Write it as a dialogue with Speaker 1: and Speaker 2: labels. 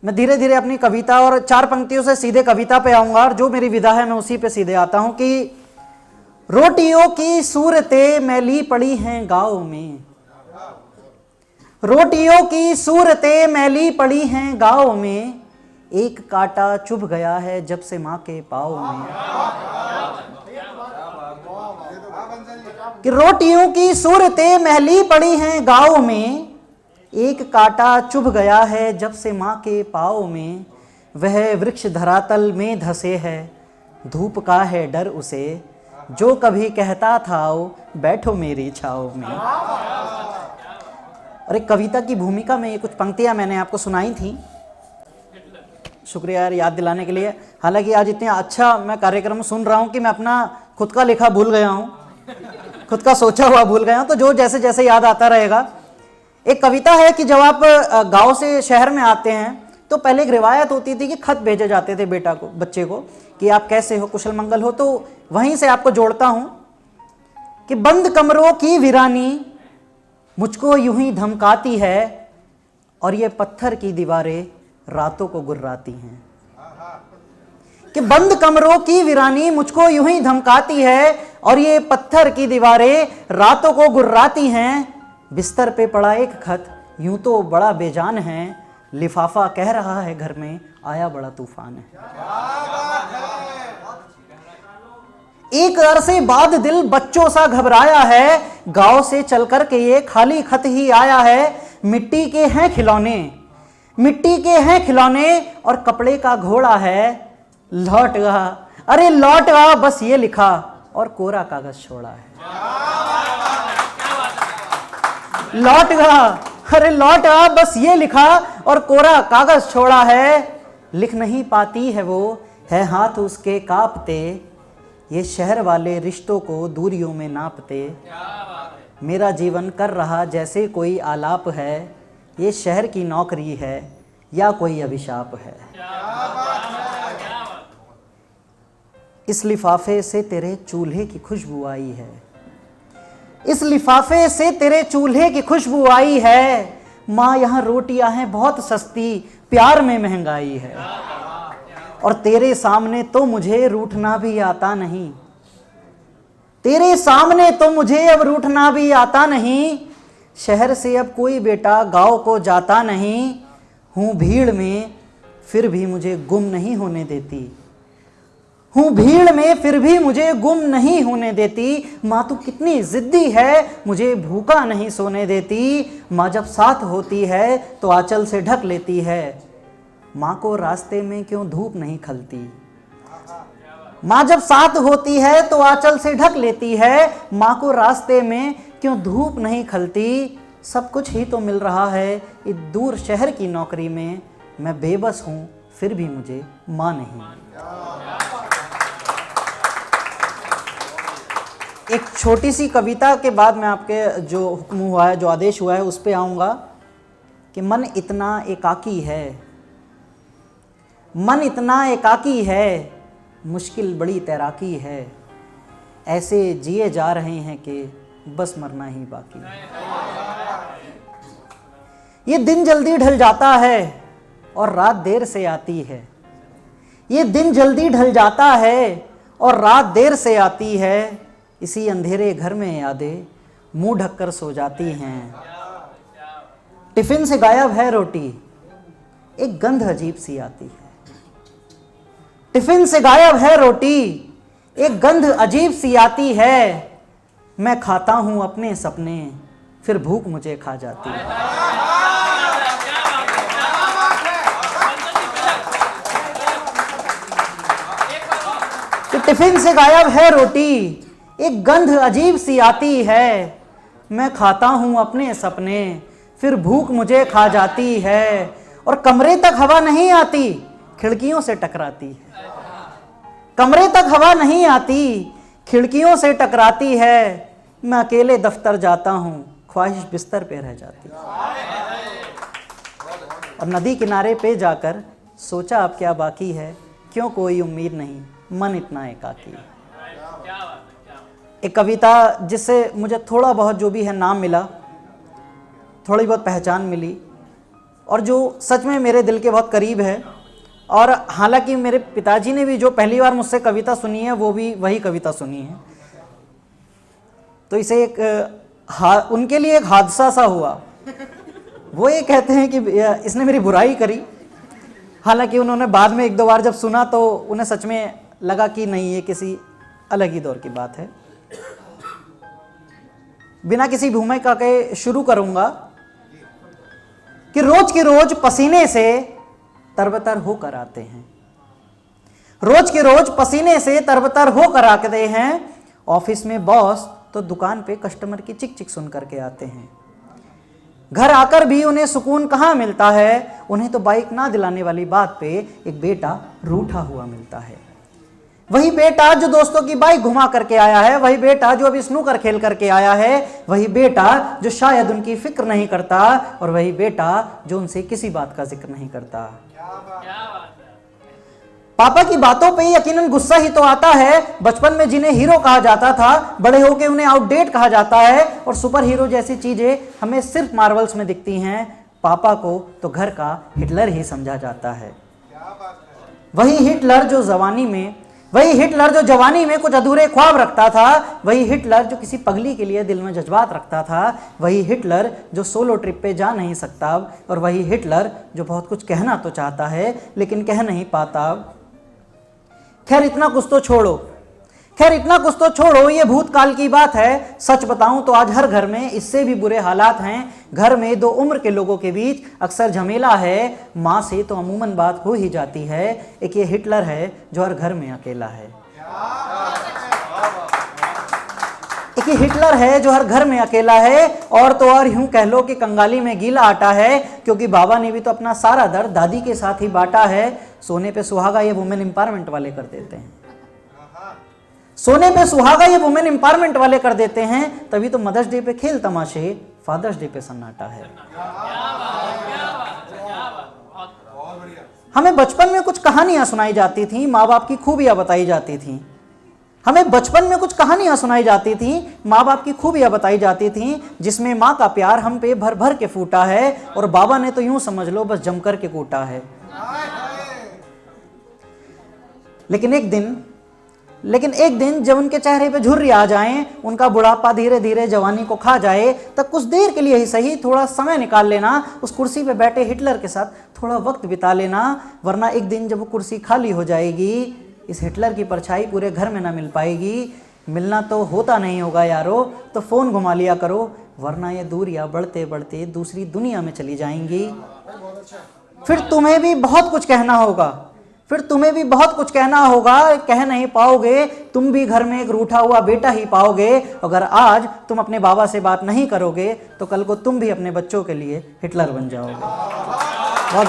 Speaker 1: मैं धीरे धीरे अपनी कविता और 4 पंक्तियों से सीधे कविता पे आऊंगा, और जो मेरी विधा है मैं उसी पे सीधे आता हूं कि रोटियों की सूरतें मैली पड़ी हैं गांव में, रोटियों की सूरतें मैली पड़ी हैं गांव में, एक कांटा चुभ गया है जब से मां के पाँव में। कि रोटियों की सूरतें मैली पड़ी हैं गांव में, एक कांटा चुभ गया है जब से मां के पाँव में, वह वृक्ष धरातल में धसे है, धूप का है डर उसे, जो कभी कहता था आओ बैठो मेरी छाओ में। और एक कविता की भूमिका में ये कुछ पंक्तियां मैंने आपको सुनाई थी, शुक्रिया यार याद दिलाने के लिए। हालांकि आज इतना अच्छा मैं कार्यक्रम सुन रहा हूं कि मैं अपना खुद का लिखा भूल गया हूं, खुद का सोचा हुआ भूल गया हूं, तो जो जैसे जैसे याद आता रहेगा। एक कविता है कि जब आप गांव से शहर में आते हैं तो पहले एक रिवायत होती थी कि खत भेजे जाते थे बेटा को, बच्चे को, कि आप कैसे हो, कुशल मंगल हो। तो वहीं से आपको जोड़ता हूं कि बंद कमरों की वीरानी मुझको यूं ही धमकाती है, और ये पत्थर की दीवारें रातों को गुर्राती हैं। कि बंद कमरों की वीरानी मुझको यूं ही धमकाती है, और ये पत्थर की दीवारें रातों को गुर्राती हैं। बिस्तर पे पड़ा एक खत यूं तो बड़ा बेजान है, लिफाफा कह रहा है घर में आया बड़ा तूफान है। एक अरसे बाद दिल बच्चों सा घबराया है, गांव से चलकर के ये खाली खत ही आया है। मिट्टी के हैं खिलौने, मिट्टी के हैं खिलौने, और कपड़े का घोड़ा है, लौट गया अरे लौट गया बस ये लिखा, और कोरा कागज छोड़ा है। लौट गया अरे लौट गया बस ये लिखा, और कोरा कागज छोड़ा है। लिख नहीं पाती है वो, है हाथ उसके कांपते, ये शहर वाले रिश्तों को दूरियों में नापते। मेरा जीवन कर रहा जैसे कोई आलाप है, ये शहर की नौकरी है या कोई अभिशाप है। इस लिफाफे से तेरे चूल्हे की खुशबू आई है, इस लिफाफे से तेरे चूल्हे की खुशबू आई है। माँ यहाँ रोटियां हैं बहुत सस्ती, प्यार में महंगाई है। और तेरे सामने तो मुझे रूठना भी आता नहीं, तेरे सामने तो मुझे अब रूठना भी आता नहीं। शहर से अब कोई बेटा गांव को जाता नहीं, हूँ भीड़ में फिर भी मुझे गुम नहीं होने देती, हूँ भीड़ में फिर भी मुझे गुम नहीं होने देती। माँ तू कितनी जिद्दी है, मुझे भूखा नहीं सोने देती। माँ जब साथ होती है तो आंचल से ढक लेती है, माँ को रास्ते में क्यों धूप नहीं खलती। माँ जब साथ होती है तो आंचल से ढक लेती है, माँ को रास्ते में क्यों धूप नहीं खलती। सब कुछ ही तो मिल रहा है इस दूर शहर की नौकरी में, मैं बेबस हूँ फिर भी मुझे माँ नहीं। एक छोटी सी कविता के बाद मैं आपके जो हुक्म हुआ है, जो आदेश हुआ है, उस पे आऊँगा कि मन इतना एकाकी है, मन इतना एकाकी है, मुश्किल बड़ी तैराकी है। ऐसे जिए जा रहे हैं कि बस मरना ही बाकी है। ये दिन जल्दी ढल जाता है और रात देर से आती है, ये दिन जल्दी ढल जाता है और रात देर से आती है। इसी अंधेरे घर में यादें मुंह ढककर सो जाती हैं। टिफिन से गायब है रोटी, एक गंध अजीब सी आती है। टिफिन से गायब है रोटी, एक गंध अजीब सी आती है। मैं खाता हूं अपने सपने, फिर भूख मुझे खा जाती है। कि टिफिन से गायब है रोटी, एक गंध अजीब सी आती है। मैं खाता हूं अपने सपने, फिर भूख मुझे खा जाती है। और कमरे तक हवा नहीं आती, खिड़कियों से टकराती है। कमरे तक हवा नहीं आती, खिड़कियों से टकराती है। मैं अकेले दफ्तर जाता हूँ, ख्वाहिश बिस्तर पे रह जाती है। और नदी किनारे पे जाकर सोचा अब क्या बाकी है, क्यों कोई उम्मीद नहीं, मन इतना एकाकी है। एक कविता जिससे मुझे थोड़ा बहुत जो भी है नाम मिला, थोड़ी बहुत पहचान मिली, और जो सच में मेरे दिल के बहुत करीब है। और हालांकि मेरे पिताजी ने भी जो पहली बार मुझसे कविता सुनी है वो भी वही कविता सुनी है, तो इसे उनके लिए एक हादसा सा हुआ। वो ये कहते हैं कि इसने मेरी बुराई करी। हालांकि उन्होंने बाद में 1-2 बार जब सुना तो उन्हें सच में लगा कि नहीं, ये किसी अलग ही दौर की बात है। बिना किसी भूमिका के शुरू करूंगा कि रोज के रोज पसीने से तरबतर होकर आते हैं, रोज के रोज पसीने से तरबतर होकर आते हैं। ऑफिस में बॉस तो दुकान पे कस्टमर की चिक चिक सुन करके आते हैं। घर आकर भी उन्हें सुकून कहाँ मिलता है, उन्हें तो बाइक ना दिलाने वाली बात पे एक बेटा रूठा हुआ मिलता है। वही बेटा जो दोस्तों की बाइक घुमा करके आया है, वही बेटा जो अभी स्नूकर खेल करके आया है, वही बेटा जो शायद उनकी फिक्र नहीं करता, और वही बेटा जो उनसे किसी बात का जिक्र नहीं करता। पापा की बातों पे यकीनन गुस्सा ही तो आता है। बचपन में जिन्हें हीरो कहा जाता था, बड़े होके उन्हें आउटडेट कहा जाता है, और सुपर हीरो जैसी चीजें हमें सिर्फ मार्वल्स में दिखती हैं। पापा को तो घर का हिटलर ही समझा जाता है। वही हिटलर जो जवानी में कुछ अधूरे ख्वाब रखता था, वही हिटलर जो किसी पगली के लिए दिल में जज्बात रखता था, वही हिटलर जो सोलो ट्रिप पे जा नहीं सकता, और वही हिटलर जो बहुत कुछ कहना तो चाहता है लेकिन कह नहीं पाता। खैर इतना कुछ तो छोड़ो, ये भूतकाल की बात है। सच बताऊं तो आज हर घर में इससे भी बुरे हालात हैं। घर में 2 उम्र के लोगों के बीच अक्सर झमेला है। माँ से तो अमूमन बात हो ही जाती है। एक ये हिटलर है जो हर घर में अकेला है। एक ये हिटलर है जो हर घर में अकेला है। और तो और यूं कह लो कि कंगाली में गीला आटा है, क्योंकि बाबा ने भी तो अपना सारा दर्द दादी के साथ ही बांटा है। सोने पे सुहागा ये वुमेन एम्पावरमेंट वाले कर देते हैं। सोने पे सुहागा ये वुमेन एम्पावरमेंट वाले कर देते हैं। तभी तो मदर्स डे पे खेल तमाशे, फादर्स डे पे सन्नाटा है। हमें बचपन में कुछ कहानियां सुनाई जाती थी, माँ बाप की खूबियां बताई जाती थी। जिसमें माँ का प्यार हम पे भर भर के फूटा है, और बाबा ने तो यूं समझ लो बस जमकर के कूटा है। लेकिन एक दिन जब उनके चेहरे पे झुर्री आ जाएं, उनका बुढ़ापा धीरे धीरे जवानी को खा जाए, तब कुछ देर के लिए ही सही थोड़ा समय निकाल लेना, उस कुर्सी पे बैठे हिटलर के साथ थोड़ा वक्त बिता लेना। वरना एक दिन जब वो कुर्सी खाली हो जाएगी, इस हिटलर की परछाई पूरे घर में ना मिल पाएगी। मिलना तो होता नहीं होगा यारो, तो फ़ोन घुमा लिया करो, वरना ये दूरियां बढ़ते बढ़ते दूसरी दुनिया में चली जाएंगी। फिर तुम्हें भी बहुत कुछ कहना होगा, कह नहीं पाओगे। तुम भी घर में एक रूठा हुआ बेटा ही पाओगे। अगर आज तुम अपने बाबा से बात नहीं करोगे तो कल को तुम भी अपने बच्चों के लिए हिटलर बन जाओगे। बहुत